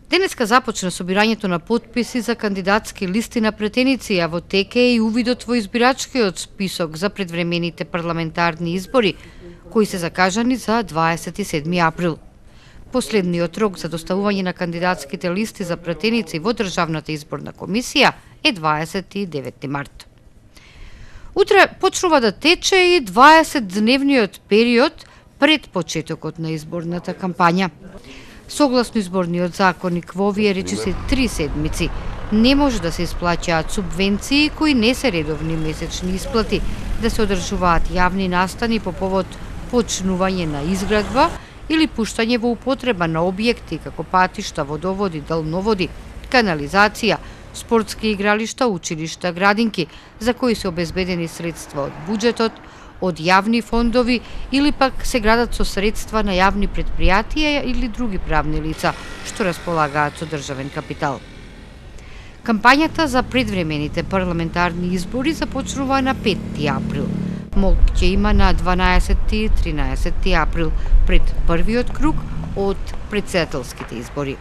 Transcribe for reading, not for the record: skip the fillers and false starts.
Денеска започна собирањето на потписи за кандидатски листи на претеници, а во теке е и увидот во избирачкиот список за предвремените парламентарни избори, кои се закажани за 27 април. Последниот рок за доставување на кандидатските листи за претеници во Државната изборна комисија е 29 март. Утре почнува да тече и 20-дневниот период пред почетокот на изборната кампања. Согласно изборниот законник, во овие речиси 3 седмици не може да се исплаќаат субвенции кои не се редовни месечни исплати, да се одржуваат јавни настани по повод почнување на изградба или пуштање во употреба на објекти како патишта, водоводи, далноводи, канализација, спортски игралишта, училишта, градинки, за кои се обезбедени средства од буџетот, од јавни фондови или пак се градат со средства на јавни предпријатија или други правни лица што располагаат со државен капитал. Кампањата за предвремените парламентарни избори започнува на 5 април. Молк ќе има на 12 и 13 април пред првиот круг од претседателските избори.